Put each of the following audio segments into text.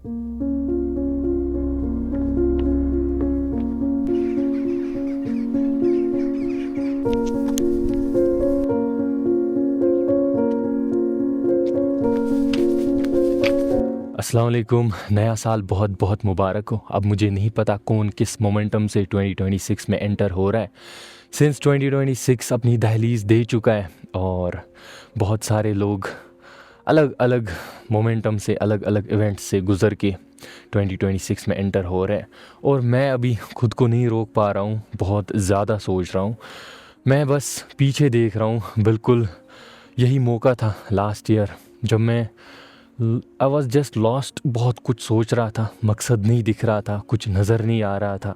अस्सलाम वालेकुम। नया साल बहुत बहुत मुबारक हो। अब मुझे नहीं पता कौन किस मोमेंटम से 2026 में एंटर हो रहा है। सिंस 2026 अपनी दहलीज दे चुका है और बहुत सारे लोग अलग अलग मोमेंटम से अलग अलग इवेंट्स से गुज़र के 2026 में एंटर हो रहे हैं और मैं अभी खुद को नहीं रोक पा रहा हूँ। बहुत ज़्यादा सोच रहा हूँ। मैं बस पीछे देख रहा हूँ। बिल्कुल यही मौका था लास्ट ईयर जब मैं आई वॉज जस्ट लॉस्ट। बहुत कुछ सोच रहा था, मकसद नहीं दिख रहा था, कुछ नज़र नहीं आ रहा था,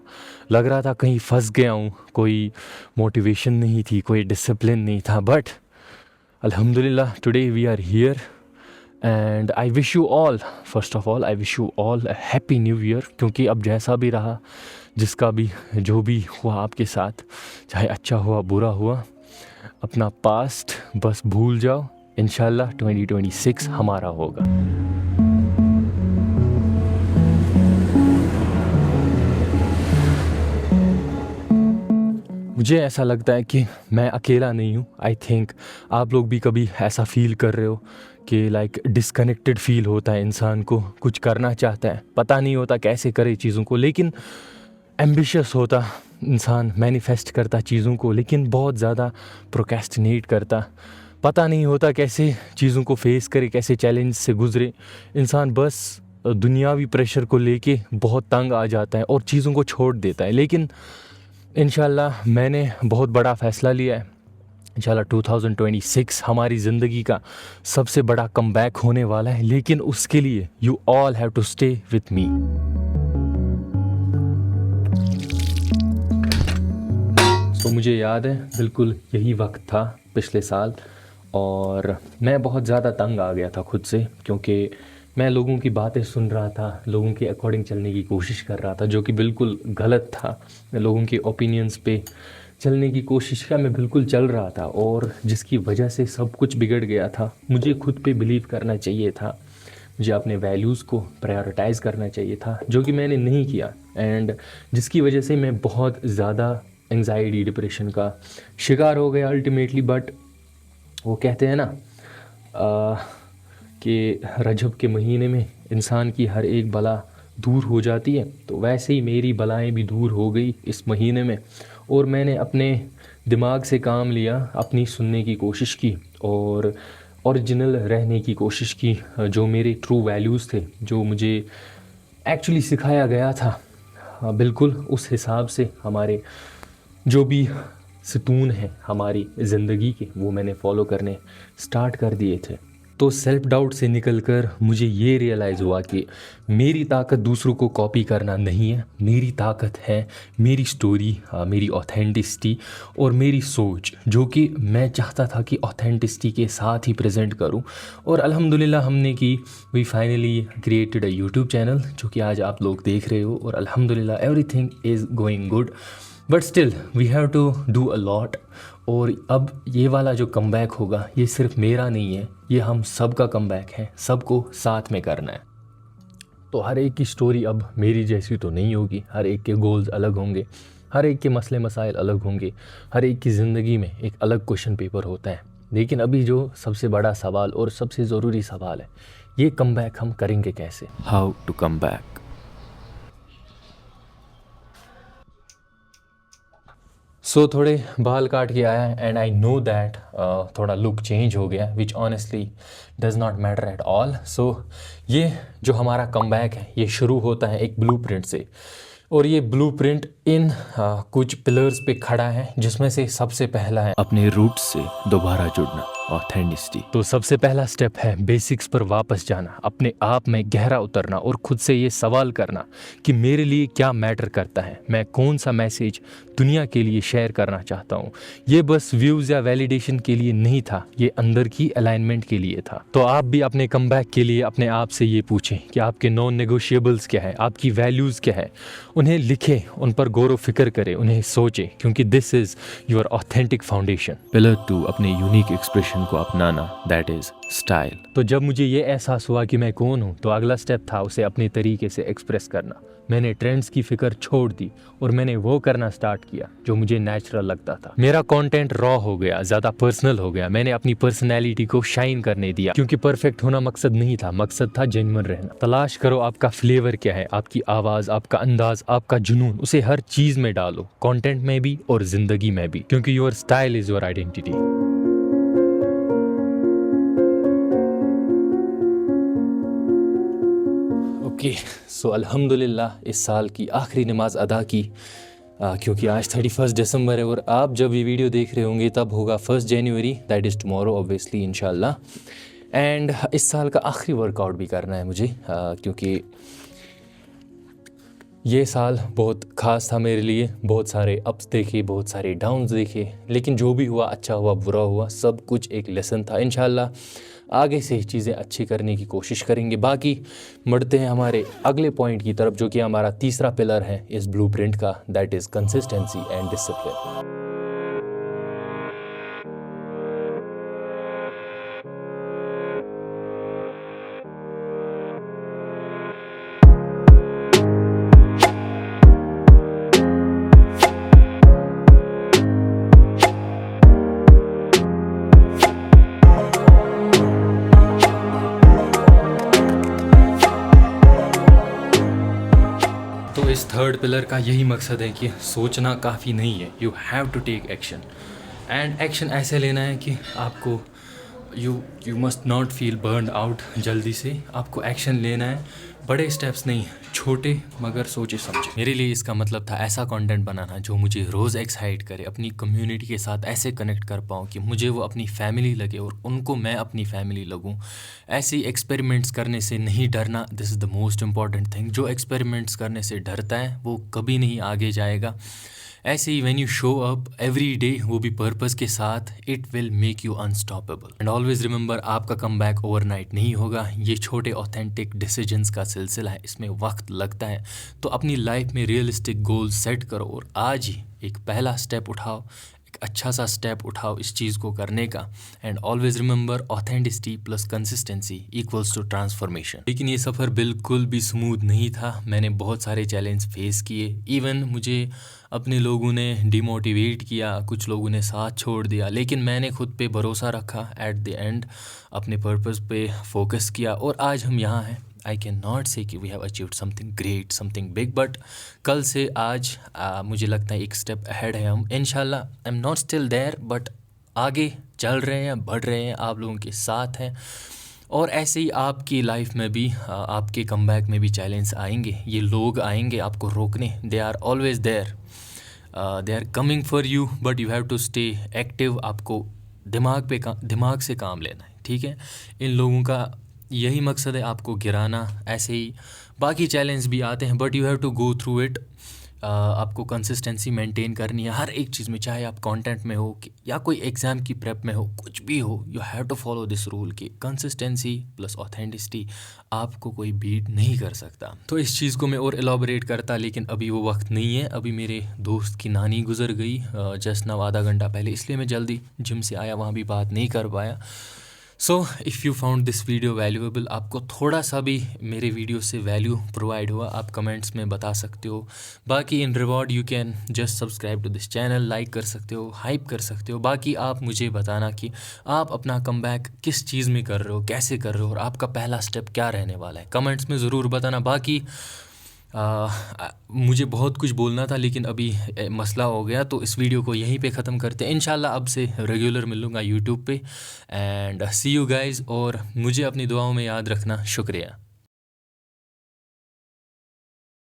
लग रहा था कहीं फंस गया हूँ। कोई मोटिवेशन नहीं थी, कोई डिसिप्लिन नहीं था। बट अल्हम्दुलिल्लाह today we are here and I wish you all, first of all I wish you all a happy new year. क्योंकि अब जैसा भी रहा, जिसका भी जो भी हुआ आपके साथ, चाहे अच्छा हुआ बुरा हुआ, अपना पास्ट बस भूल जाओ। इंशाल्लाह 2026 हमारा होगा। मुझे ऐसा लगता है कि मैं अकेला नहीं हूँ। आई थिंक आप लोग भी कभी ऐसा फील कर रहे हो कि लाइक डिस्कनेक्टेड फील होता है इंसान को। कुछ करना चाहता है, पता नहीं होता कैसे करे चीज़ों को, लेकिन एम्बिशियस होता इंसान, मैनिफेस्ट करता चीज़ों को, लेकिन बहुत ज़्यादा प्रोक्रेस्टिनेट करता। पता नहीं होता कैसे चीज़ों को फेस करे, कैसे चैलेंज से गुजरे। इंसान बस दुनियावी प्रेशर को लेके बहुत तंग आ जाता है और चीज़ों को छोड़ देता है। लेकिन इंशाल्लाह मैंने बहुत बड़ा फ़ैसला लिया है। इंशाल्लाह 2026 हमारी ज़िंदगी का सबसे बड़ा कमबैक होने वाला है। लेकिन उसके लिए you all have to stay with me. तो मुझे याद है बिल्कुल यही वक्त था पिछले साल और मैं बहुत ज़्यादा तंग आ गया था खुद से, क्योंकि मैं लोगों की बातें सुन रहा था, लोगों के अकॉर्डिंग चलने की कोशिश कर रहा था, जो कि बिल्कुल गलत था। मैं लोगों के ओपिनियंस पे चलने की कोशिश का मैं बिल्कुल चल रहा था और जिसकी वजह से सब कुछ बिगड़ गया था। मुझे खुद पे बिलीव करना चाहिए था, मुझे अपने वैल्यूज़ को प्रायोरिटाइज़ करना चाहिए था, जो कि मैंने नहीं किया। एंड जिसकी वजह से मैं बहुत ज़्यादा एंग्जाइटी, डिप्रेशन का शिकार हो गया अल्टीमेटली। बट वो कहते हैं ना कि रजब के महीने में इंसान की हर एक बला दूर हो जाती है, तो वैसे ही मेरी बलाएं भी दूर हो गई इस महीने में। और मैंने अपने दिमाग से काम लिया, अपनी सुनने की कोशिश की और ओरिजिनल रहने की कोशिश की। जो मेरे ट्रू वैल्यूज़ थे, जो मुझे एक्चुअली सिखाया गया था, बिल्कुल उस हिसाब से हमारे जो भी सुतून हैं हमारी ज़िंदगी के, वो मैंने फॉलो करने स्टार्ट कर दिए थे। तो सेल्फ डाउट से निकलकर मुझे ये रियलाइज़ हुआ कि मेरी ताकत दूसरों को कॉपी करना नहीं है। मेरी ताकत है मेरी स्टोरी, मेरी ऑथेंटिसिटी और मेरी सोच, जो कि मैं चाहता था कि ऑथेंटिसिटी के साथ ही प्रेजेंट करूं। और अल्हम्दुलिल्लाह हमने की, we finally created a YouTube channel, जो कि आज आप लोग देख रहे हो। और अल्हम्दुलिल्लाह everything is going good, but still we have to do a lot. और अब ये वाला जो कमबैक होगा, ये सिर्फ मेरा नहीं है, ये हम सब का कमबैक है, सबको साथ में करना है। तो हर एक की स्टोरी अब मेरी जैसी तो नहीं होगी, हर एक के गोल्स अलग होंगे, हर एक के मसले मसाइल अलग होंगे, हर एक की ज़िंदगी में एक अलग क्वेश्चन पेपर होता है। लेकिन अभी जो सबसे बड़ा सवाल और सबसे ज़रूरी सवाल है, ये कमबैक हम करेंगे कैसे? How to come back. So थोड़े बाल काट के आया एंड आई नो दैट थोड़ा लुक चेंज हो गया, which honestly does not matter at all. So ये जो हमारा कमबैक है, ये शुरू होता है एक ब्लूप्रिंट से। और ये ब्लूप्रिंट इन कुछ पिलर्स पे खड़ा है, जिसमें से सबसे पहला है अपने रूट्स से दोबारा जुड़ना, ऑथेंटिसिटी। तो सबसे पहला स्टेप है बेसिक्स पर वापस जाना, अपने आप में गहरा उतरना और खुद से ये सवाल करना कि मेरे लिए क्या मैटर करता है, मैं कौन सा मैसेज दुनिया के लिए शेयर करना चाहता हूँ। ये बस व्यूज़ या वैलिडेशन के लिए नहीं था, ये अंदर की अलाइनमेंट के लिए था। तो आप भी अपने कमबैक के लिए अपने आप से ये पूछें कि आपके नॉन नेगोशिएबल्स क्या है, आपकी वैल्यूज़ क्या है। उन्हें लिखें, उन पर गौर व फिक्र करें, उन्हें सोचें, क्योंकि this is your authentic foundation. Pillar 2, अपने यूनिक एक्सप्रेशन ट्रांसफॉर्मेशन को अपनाना, दैट इज़ स्टाइल। तो जब मुझे ये एहसास हुआ कि मैं कौन हूँ, तो अगला स्टेप था उसे अपने तरीके से एक्सप्रेस करना। मैंने ट्रेंड्स की फिक्र छोड़ दी और मैंने वो करना स्टार्ट किया जो मुझे नेचुरल लगता था। मेरा कंटेंट रॉ हो गया, ज़्यादा पर्सनल हो गया। मैंने अपनी पर्सनैलिटी को शाइन करने दिया, क्योंकि परफेक्ट होना मकसद नहीं था, मकसद था जेन्युइन रहना। तलाश करो आपका फ्लेवर क्या है, आपकी आवाज़, आपका अंदाज, आपका जुनून, उसे हर चीज़ में डालो, कंटेंट में भी और ज़िंदगी में भी, क्योंकि your style is your identity. Okay, so अल्हम्दुलिल्लाह इस साल की आखिरी नमाज अदा की, क्योंकि आज 31 दिसंबर है और आप जब ये वीडियो देख रहे होंगे तब होगा 1 जनवरी, दैट इज़ टुमारो ऑब्वियसली इंशाल्लाह। एंड इस साल का आखिरी वर्कआउट भी करना है मुझे, क्योंकि ये साल बहुत ख़ास था मेरे लिए। बहुत सारे अप्स देखे, बहुत सारे डाउन्स देखे, लेकिन जो भी हुआ, अच्छा हुआ बुरा हुआ, सब कुछ एक लेसन था। इंशाल्लाह आगे से चीज़ें अच्छी करने की कोशिश करेंगे। बाकी बढ़ते हैं हमारे अगले पॉइंट की तरफ, जो कि हमारा तीसरा पिलर है इस ब्लूप्रिंट का, that is consistency and discipline. तो इस थर्ड पिलर का यही मकसद है कि सोचना काफ़ी नहीं है, you have to take action. And action ऐसे लेना है कि आपको you must not feel burn out जल्दी से। आपको एक्शन लेना है, बड़े स्टेप्स नहीं, छोटे मगर सोचे समझे। मेरे लिए इसका मतलब था ऐसा कंटेंट बनाना जो मुझे रोज़ एक्साइट करे, अपनी कम्युनिटी के साथ ऐसे कनेक्ट कर पाऊँ कि मुझे वो अपनी फैमिली लगे और उनको मैं अपनी फैमिली लगूँ। ऐसे एक्सपेरिमेंट्स करने से नहीं डरना, this is the most important thing. जो एक्सपेरिमेंट्स करने से डरता है वो कभी नहीं आगे जाएगा। ऐसे ही when you show up every day, वो भी पर्पस के साथ, it will make you unstoppable. And always remember, आपका कमबैक ओवरनाइट नहीं होगा। ये छोटे ऑथेंटिक डिसीजंस का सिलसिला है, इसमें वक्त लगता है। तो अपनी लाइफ में रियलिस्टिक गोल सेट करो और आज ही एक पहला स्टेप उठाओ, एक अच्छा सा स्टेप उठाओ इस चीज़ को करने का। And always remember, authenticity plus consistency equals to transformation. लेकिन ये सफ़र बिल्कुल भी स्मूथ नहीं था। मैंने बहुत सारे चैलेंज फेस किए, इवन मुझे अपने लोगों ने डिमोटिवेट किया, कुछ लोगों ने साथ छोड़ दिया, लेकिन मैंने खुद पे भरोसा रखा। एट द एंड अपने पर्पस पे फोकस किया और आज हम यहाँ हैं। आई कैन नॉट से कि we have achieved something great, something big, but कल से आज मुझे लगता है एक स्टेप अहेड है हम, इंशाल्लाह। I am not still there, but आगे चल रहे हैं, बढ़ रहे हैं, आप लोगों के साथ हैं। और ऐसे ही आपकी लाइफ में भी, आपके कमबैक में भी चैलेंज आएंगे, ये लोग आएंगे आपको रोकने। They are always there, they are coming for you, but you have to stay active. आपको दिमाग से काम लेना है, ठीक है। इन लोगों का यही मकसद है, आपको गिराना। ऐसे ही बाकी चैलेंज भी आते हैं, but you have to go through it. आपको कंसिस्टेंसी मेंटेन करनी है हर एक चीज़ में, चाहे आप कंटेंट में हो या कोई एग्ज़ाम की प्रेप में हो, कुछ भी हो, you have to follow this rule कि कंसिस्टेंसी प्लस ऑथेंटिसिटी, आपको कोई बीट नहीं कर सकता। तो इस चीज़ को मैं और एलाबोरेट करता, लेकिन अभी वो वक्त नहीं है। अभी मेरे दोस्त की नानी गुजर गई जस्ट नाउ आधा घंटा पहले, इसलिए मैं जल्दी जिम से आया, वहाँ भी बात नहीं कर पाया। So if you found this video valuable, आपको थोड़ा सा भी मेरे वीडियो से वैल्यू प्रोवाइड हुआ, आप कमेंट्स में बता सकते हो। बाकी in reward you can just subscribe to this channel, like कर सकते हो, हाइप कर सकते हो। बाकी आप मुझे बताना कि आप अपना कमबैक किस चीज़ में कर रहे हो, कैसे कर रहे हो, और आपका पहला स्टेप क्या रहने वाला है, कमेंट्स में ज़रूर बताना। बाकी मुझे बहुत कुछ बोलना था, लेकिन अभी मसला हो गया, तो इस वीडियो को यहीं पे ख़त्म करते हैं। इंशाल्लाह अब से रेगुलर मिलूँगा यूट्यूब पे। एंड सी यू गाइज़, और मुझे अपनी दुआओं में याद रखना। शुक्रिया।